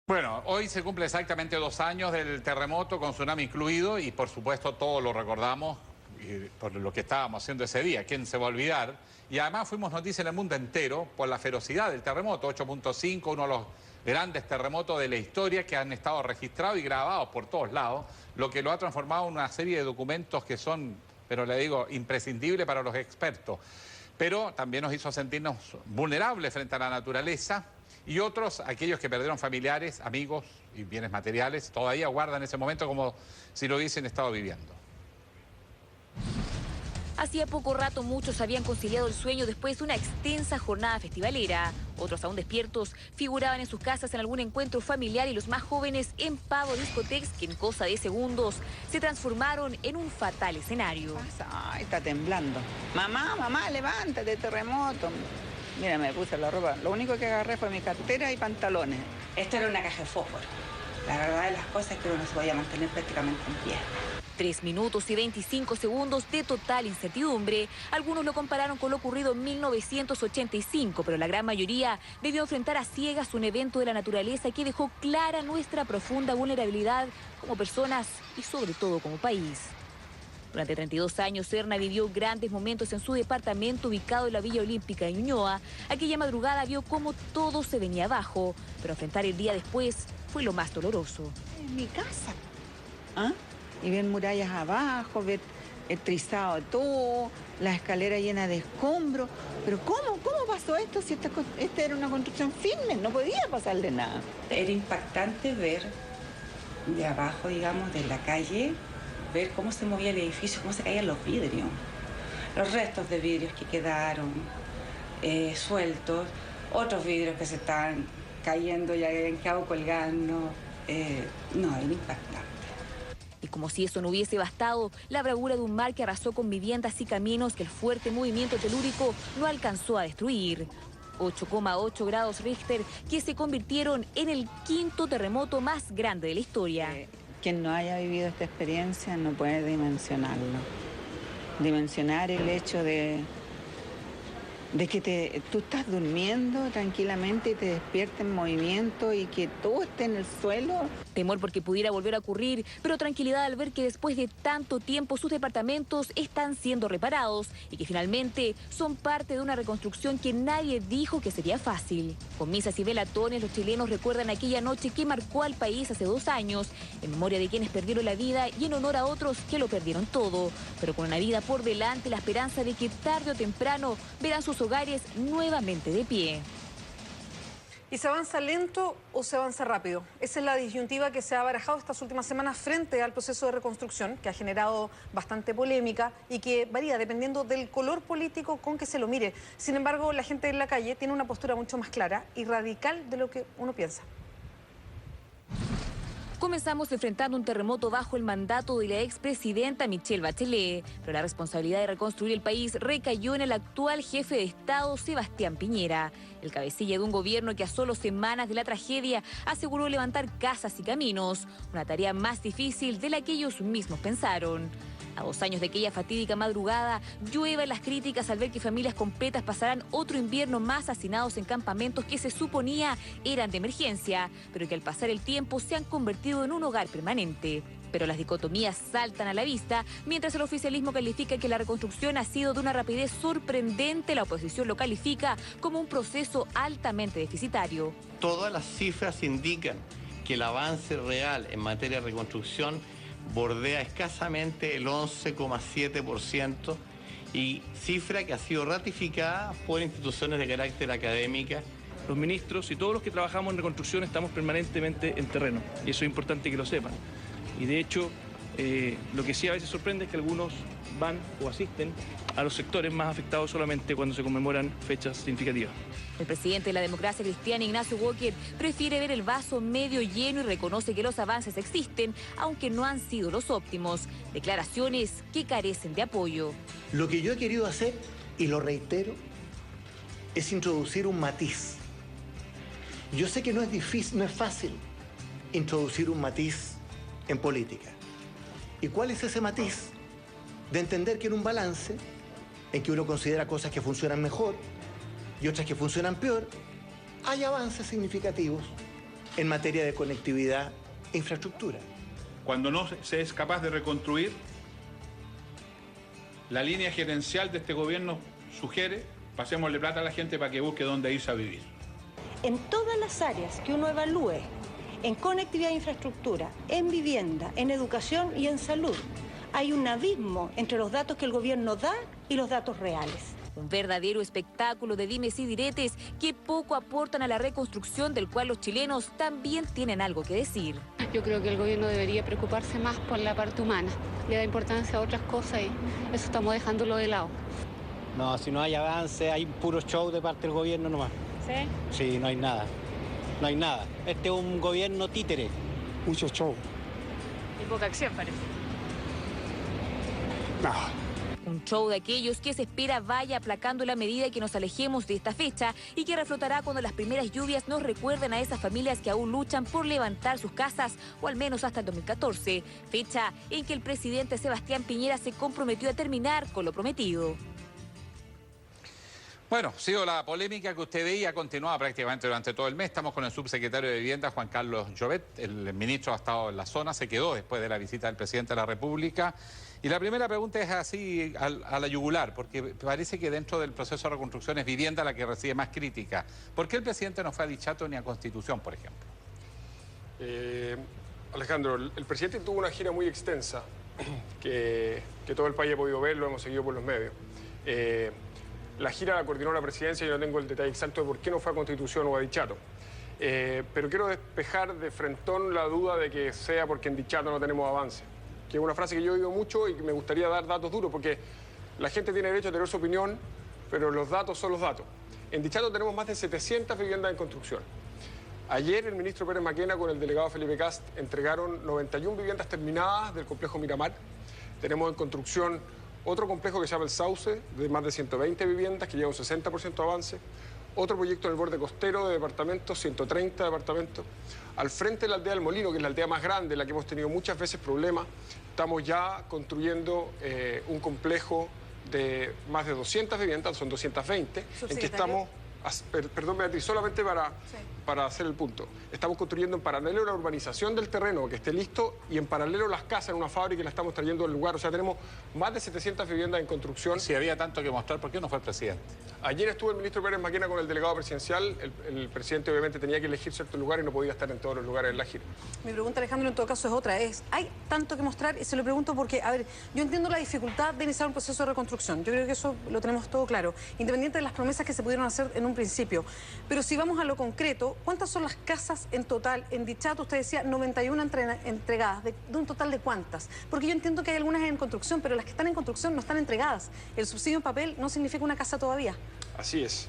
Bueno, hoy se cumple exactamente 2 años del terremoto con tsunami incluido y por supuesto todos lo recordamos por lo que estábamos haciendo ese día. ¿Quién se va a olvidar? Y además fuimos noticia en el mundo entero por la ferocidad del terremoto, 8.5, uno de los grandes terremotos de la historia que han estado registrados y grabados por todos lados, lo que lo ha transformado en una serie de documentos que son, pero le digo, imprescindibles para los expertos. Pero también nos hizo sentirnos vulnerables frente a la naturaleza. Y otros, aquellos que perdieron familiares, amigos y bienes materiales, todavía guardan ese momento como si lo hubiesen estado viviendo. Hacía poco rato muchos habían conciliado el sueño después de una extensa jornada festivalera. Otros aún despiertos figuraban en sus casas en algún encuentro familiar y los más jóvenes en Pavo Discotex que en cosa de segundos se transformaron en un fatal escenario. Ay, está temblando. Mamá, levántate, terremoto. Mira, me puse la ropa. Lo único que agarré fue mi cartera y pantalones. Esto era una caja de fósforo. La verdad de las cosas es que uno no se podía mantener prácticamente en pie. 3 minutos y 25 segundos de total incertidumbre. Algunos lo compararon con lo ocurrido en 1985, pero la gran mayoría debió enfrentar a ciegas un evento de la naturaleza que dejó clara nuestra profunda vulnerabilidad como personas y sobre todo como país. Durante 32 años, Serna vivió grandes momentos en su departamento ubicado en la Villa Olímpica de Ñuñoa. Aquella madrugada vio cómo todo se venía abajo, pero enfrentar el día después fue lo más doloroso. En mi casa. ¿Ah? Y ver murallas abajo, ver el trizado todo, la escalera llena de escombros. Pero ¿cómo pasó esto si esta era una construcción firme? No podía pasarle nada. Era impactante ver de abajo, digamos, de la calle, ver cómo se movía el edificio, cómo se caían los vidrios. Los restos de vidrios que quedaron sueltos, otros vidrios que se estaban cayendo y habían quedado colgando. No, era impactante. Y como si eso no hubiese bastado, la bravura de un mar que arrasó con viviendas y caminos que el fuerte movimiento telúrico no alcanzó a destruir. 8,8 grados Richter que se convirtieron en el 5º terremoto más grande de la historia. Quien no haya vivido esta experiencia no puede dimensionarlo. Dimensionar el hecho de que tú estás durmiendo tranquilamente y te despiertes en movimiento y que todo esté en el suelo. Temor porque pudiera volver a ocurrir, pero tranquilidad al ver que después de tanto tiempo sus departamentos están siendo reparados y que finalmente son parte de una reconstrucción que nadie dijo que sería fácil. Con misas y velatones, los chilenos recuerdan aquella noche que marcó al país hace 2 años, en memoria de quienes perdieron la vida y en honor a otros que lo perdieron todo, pero con una vida por delante, la esperanza de que tarde o temprano verán sus hogares nuevamente de pie. ¿Y se avanza lento o se avanza rápido? Esa es la disyuntiva que se ha barajado estas últimas semanas frente al proceso de reconstrucción, que ha generado bastante polémica y que varía dependiendo del color político con que se lo mire. Sin embargo, la gente en la calle tiene una postura mucho más clara y radical de lo que uno piensa. Comenzamos enfrentando un terremoto bajo el mandato de la expresidenta Michelle Bachelet, pero la responsabilidad de reconstruir el país recayó en el actual jefe de Estado, Sebastián Piñera. El cabecilla de un gobierno que a solo semanas de la tragedia aseguró levantar casas y caminos, una tarea más difícil de la que ellos mismos pensaron. A 2 años de aquella fatídica madrugada, llueven las críticas al ver que familias completas pasarán otro invierno más hacinados en campamentos que se suponía eran de emergencia, pero que al pasar el tiempo se han convertido en un hogar permanente. Pero las dicotomías saltan a la vista, mientras el oficialismo califica que la reconstrucción ha sido de una rapidez sorprendente, la oposición lo califica como un proceso altamente deficitario. Todas las cifras indican que el avance real en materia de reconstrucción bordea escasamente el 11,7% y cifra que ha sido ratificada por instituciones de carácter académica. Los ministros y todos los que trabajamos en reconstrucción estamos permanentemente en terreno y eso es importante que lo sepan. Y de hecho, lo que sí a veces sorprende es que algunos van o asisten a los sectores más afectados solamente cuando se conmemoran fechas significativas. El presidente de la democracia cristiana, Ignacio Walker, prefiere ver el vaso medio lleno y reconoce que los avances existen, aunque no han sido los óptimos. Declaraciones que carecen de apoyo. Lo que yo he querido hacer, y lo reitero, es introducir un matiz. Yo sé que no es difícil, no es fácil introducir un matiz en política. ¿Y cuál es ese matiz? De entender que en un balance, en que uno considera cosas que funcionan mejor y otras que funcionan peor, hay avances significativos en materia de conectividad e infraestructura. Cuando no se es capaz de reconstruir, la línea gerencial de este gobierno sugiere: pasémosle plata a la gente para que busque dónde irse a vivir. En todas las áreas que uno evalúe, en conectividad e infraestructura, en vivienda, en educación y en salud, hay un abismo entre los datos que el gobierno da y los datos reales. Un verdadero espectáculo de dimes y diretes que poco aportan a la reconstrucción, del cual los chilenos también tienen algo que decir. Yo creo que el gobierno debería preocuparse más por la parte humana. Le da importancia a otras cosas y eso estamos dejándolo de lado. No, si no hay avance, hay puro show de parte del gobierno nomás. ¿Sí? Sí, no hay nada. No hay nada. Este es un gobierno títere. Mucho show. Y poca acción, parece. No. Un show de aquellos que se espera vaya aplacando la medida que nos alejemos de esta fecha y que reflotará cuando las primeras lluvias nos recuerden a esas familias que aún luchan por levantar sus casas, o al menos hasta el 2014, fecha en que el presidente Sebastián Piñera se comprometió a terminar con lo prometido. Bueno, ha sido la polémica que usted veía, continuaba prácticamente durante todo el mes. Estamos con el subsecretario de Vivienda, Juan Carlos Llobet. El ministro ha estado en la zona, se quedó después de la visita del presidente de la República. Y la primera pregunta es así, a la yugular, porque parece que dentro del proceso de reconstrucción es vivienda la que recibe más crítica. ¿Por qué el presidente no fue a Dichato ni a Constitución, por ejemplo? Alejandro, el presidente tuvo una gira muy extensa, que todo el país ha podido ver, lo hemos seguido por los medios. La gira la coordinó la presidencia, yo no tengo el detalle exacto de por qué no fue a Constitución o a Dichato. Pero quiero despejar de frentón la duda de que sea porque en Dichato no tenemos avance, que es una frase que yo he oído mucho y que me gustaría dar datos duros, porque la gente tiene derecho a tener su opinión, pero los datos son los datos. En Dichato tenemos más de 700 viviendas en construcción. Ayer el ministro Pérez Maquena con el delegado Felipe Cast entregaron 91 viviendas terminadas del complejo Miramar. Tenemos en construcción otro complejo que se llama El Sauce, de más de 120 viviendas, que lleva un 60% de avance. Otro proyecto en el borde costero de departamentos, 130 departamentos. Al frente de la aldea del Molino, que es la aldea más grande, en la que hemos tenido muchas veces problemas, estamos ya construyendo un complejo de más de 200 viviendas, son 220, en que estamos... Perdón, Beatriz, solamente para hacer el punto. Estamos construyendo en paralelo la urbanización del terreno, que esté listo, y en paralelo las casas en una fábrica que la estamos trayendo al lugar. O sea, tenemos más de 700 viviendas en construcción. Si había tanto que mostrar, ¿por qué no fue el presidente? Ayer estuvo el ministro Pérez Maquena con el delegado presidencial. El presidente obviamente tenía que elegir ciertos lugares y no podía estar en todos los lugares en la gira. Mi pregunta, Alejandro, en todo caso es otra. ¿Hay tanto que mostrar? Y se lo pregunto porque, a ver, yo entiendo la dificultad de iniciar un proceso de reconstrucción. Yo creo que eso lo tenemos todo claro, independiente de las promesas que se pudieron hacer en un principio. Pero si vamos a lo concreto, ¿cuántas son las casas en total? En Dichato usted decía 91 entregadas. ¿De un total de cuántas? Porque yo entiendo que hay algunas en construcción, pero las que están en construcción no están entregadas. El subsidio en papel no significa una casa todavía. Así es.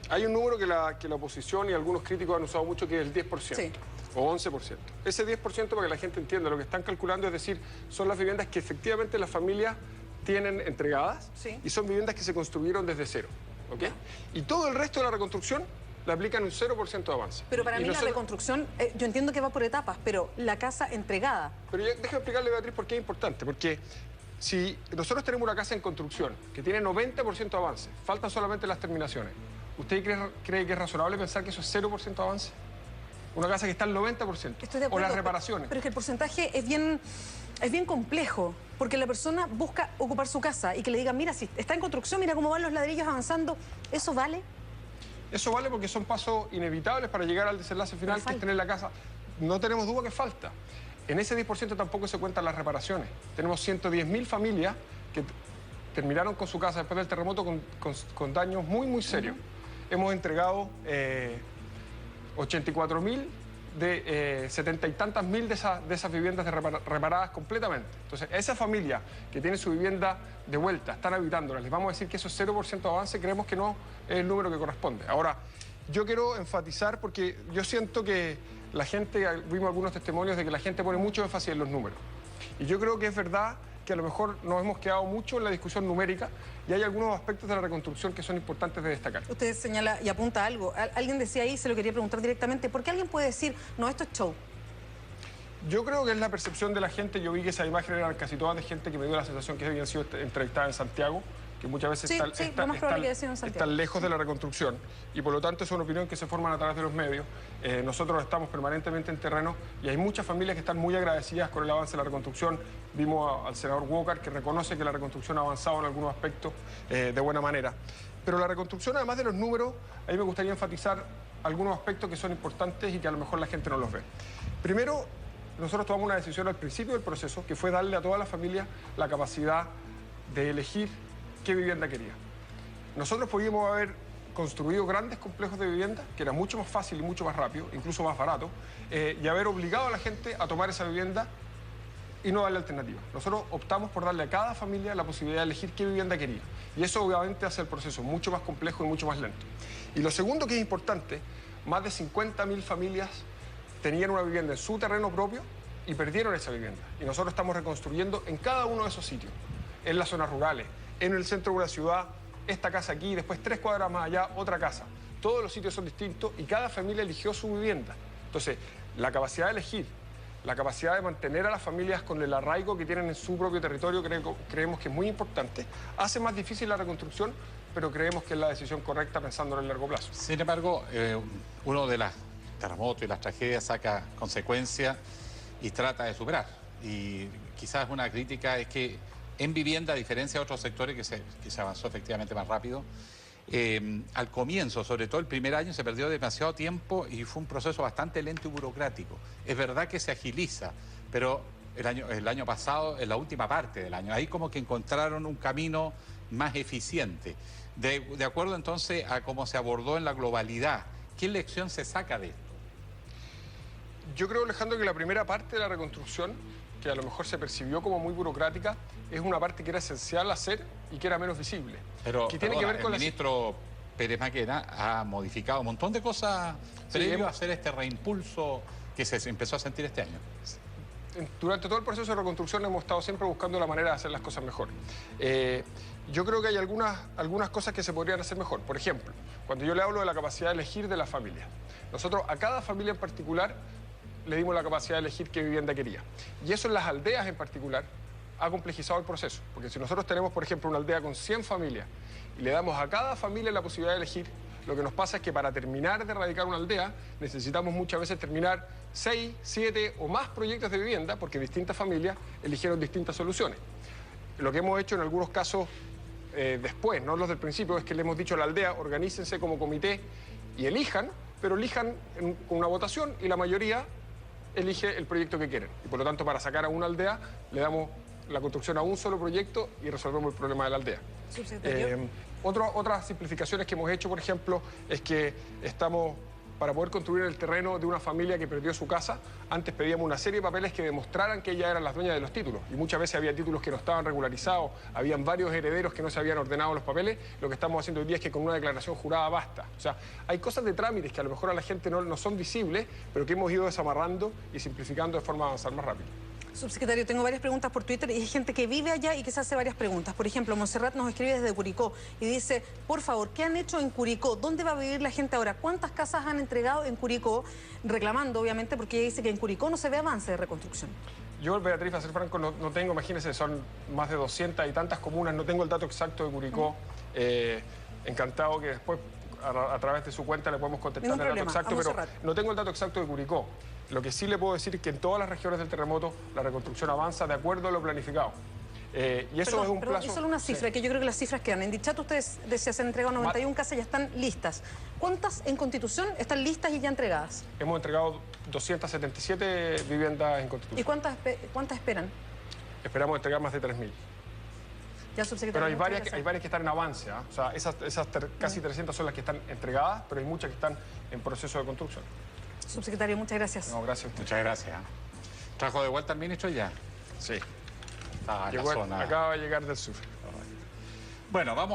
Hay un número que la oposición y algunos críticos han usado mucho, que es el 10%. Sí. O 11%. Ese 10%, para que la gente entienda, lo que están calculando es decir, son las viviendas que efectivamente las familias tienen entregadas, sí, y son viviendas que se construyeron desde cero. ¿Okay? Y todo el resto de la reconstrucción le aplican un 0% de avance. Pero para mí la reconstrucción, yo entiendo que va por etapas, pero la casa entregada... Pero déjame explicarle, Beatriz, por qué es importante. Porque si nosotros tenemos una casa en construcción que tiene 90% de avance, faltan solamente las terminaciones, ¿usted cree que es razonable pensar que eso es 0% de avance? Una casa que está al 90%. Estoy de acuerdo, o las reparaciones. Pero es que el porcentaje es bien complejo, porque la persona busca ocupar su casa y que le digan, mira, si está en construcción, mira cómo van los ladrillos avanzando, ¿eso vale? Eso vale porque son pasos inevitables para llegar al desenlace final, que es tener la casa. No tenemos duda que falta. En ese 10% tampoco se cuentan las reparaciones. Tenemos 110.000 familias que terminaron con su casa después del terremoto con daños muy, muy serios. Hemos entregado 84.000 de 70 y tantas mil de esas viviendas reparadas completamente. Entonces, a esa familia que tiene su vivienda de vuelta, están habitándola, les vamos a decir que eso es 0% de avance, creemos que no es el número que corresponde. Ahora, yo quiero enfatizar, porque yo siento que la gente, vimos algunos testimonios de que la gente pone mucho énfasis en los números. Y yo creo que es verdad que a lo mejor nos hemos quedado mucho en la discusión numérica y hay algunos aspectos de la reconstrucción que son importantes de destacar. Usted señala y apunta algo. Alguien decía ahí, se lo quería preguntar directamente, ¿por qué alguien puede decir, no, esto es show? Yo creo que es la percepción de la gente. Yo vi que esas imágenes eran casi todas de gente que me dio la sensación que habían sido entrevistadas en Santiago, que muchas veces Sí, lo más probable que haya sido en Santiago. están lejos de la reconstrucción, y por lo tanto es una opinión que se forman a través de los medios. Nosotros estamos permanentemente en terreno y hay muchas familias que están muy agradecidas con el avance de la reconstrucción. Vimos al senador Walker, que reconoce que la reconstrucción ha avanzado en algunos aspectos de buena manera. Pero la reconstrucción, además de los números, a mí me gustaría enfatizar algunos aspectos que son importantes y que a lo mejor la gente no los ve. Primero, nosotros tomamos una decisión al principio del proceso, que fue darle a todas las familias la capacidad de elegir qué vivienda quería. Nosotros podíamos haber construido grandes complejos de vivienda, que era mucho más fácil y mucho más rápido, incluso más barato, y haber obligado a la gente a tomar esa vivienda y no darle alternativa. Nosotros optamos por darle a cada familia la posibilidad de elegir qué vivienda quería. Y eso obviamente hace el proceso mucho más complejo y mucho más lento. Y lo segundo que es importante, más de 50.000 familias tenían una vivienda en su terreno propio y perdieron esa vivienda. Y nosotros estamos reconstruyendo en cada uno de esos sitios, en las zonas rurales, en el centro de una ciudad, esta casa aquí, después 3 cuadras más allá, otra casa. Todos los sitios son distintos y cada familia eligió su vivienda. Entonces, la capacidad de elegir, la capacidad de mantener a las familias con el arraigo que tienen en su propio territorio, creemos que es muy importante. Hace más difícil la reconstrucción, pero creemos que es la decisión correcta pensando en el largo plazo. Sin embargo, uno de los terremotos y las tragedias saca consecuencias y trata de superar. Y quizás una crítica es que en vivienda, a diferencia de otros sectores que se avanzó efectivamente más rápido, al comienzo, sobre todo el primer año, se perdió demasiado tiempo y fue un proceso bastante lento y burocrático. Es verdad que se agiliza, pero el año pasado, en la última parte del año, ahí como que encontraron un camino más eficiente. De acuerdo entonces a cómo se abordó en la globalidad, ¿qué lección se saca de esto? Yo creo, Alejandro, que la primera parte de la reconstrucción, que a lo mejor se percibió como muy burocrática, es una parte que era esencial hacer y que era menos visible. Pero que tiene que ver con el ministro Pérez Maquena ha modificado un montón de cosas previo a hacer este reimpulso que se empezó a sentir este año. Durante todo el proceso de reconstrucción hemos estado siempre buscando la manera de hacer las cosas mejor. Yo creo que hay algunas cosas que se podrían hacer mejor. Por ejemplo, cuando yo le hablo de la capacidad de elegir de la familia, nosotros a cada familia en particular le dimos la capacidad de elegir qué vivienda quería. Y eso en las aldeas en particular ha complejizado el proceso. Porque si nosotros tenemos, por ejemplo, una aldea con 100 familias y le damos a cada familia la posibilidad de elegir, lo que nos pasa es que para terminar de erradicar una aldea necesitamos muchas veces terminar 6, 7 o más proyectos de vivienda porque distintas familias eligieron distintas soluciones. Lo que hemos hecho en algunos casos después, no los del principio, es que le hemos dicho a la aldea, organícense como comité y elijan, pero elijan con una votación y la mayoría elige el proyecto que quieren. Y por lo tanto, para sacar a una aldea, le damos la construcción a un solo proyecto y resolvemos el problema de la aldea. Otras simplificaciones que hemos hecho, por ejemplo, es que estamos, para poder construir el terreno de una familia que perdió su casa, antes pedíamos una serie de papeles que demostraran que ellas eran las dueñas de los títulos. Y muchas veces había títulos que no estaban regularizados, habían varios herederos que no se habían ordenado los papeles. Lo que estamos haciendo hoy día es que con una declaración jurada basta. O sea, hay cosas de trámites que a lo mejor a la gente no son visibles, pero que hemos ido desamarrando y simplificando de forma a avanzar más rápido. Subsecretario, tengo varias preguntas por Twitter y hay gente que vive allá y que se hace varias preguntas. Por ejemplo, Montserrat nos escribe desde Curicó y dice, por favor, ¿qué han hecho en Curicó? ¿Dónde va a vivir la gente ahora? ¿Cuántas casas han entregado en Curicó? Reclamando, obviamente, porque ella dice que en Curicó no se ve avance de reconstrucción. Yo, Beatriz, a ser franco, no tengo, imagínense, son más de 200 y tantas comunas, no tengo el dato exacto de Curicó. Encantado que después, a través de su cuenta, le podemos contestar el dato exacto, pero no tengo el dato exacto de Curicó. Lo que sí le puedo decir es que en todas las regiones del terremoto la reconstrucción avanza de acuerdo a lo planificado. Y eso es un plazo... Y solo una cifra, que yo creo que las cifras quedan. En Dichato ustedes decían se han entregado 91 casas y ya están listas. ¿Cuántas en Constitución están listas y ya entregadas? Hemos entregado 277 viviendas en Constitución. ¿Y cuántas esperan? Esperamos entregar más de 3.000. Ya, subsecretario. Pero hay varias que están en avance. O sea, esas casi 300 son las que están entregadas, pero hay muchas que están en proceso de construcción. Subsecretario, muchas gracias. No, gracias a usted. Muchas gracias. ¿Trajo de vuelta al ministro ya? Sí. Acaba de llegar del sur. Bueno, vamos.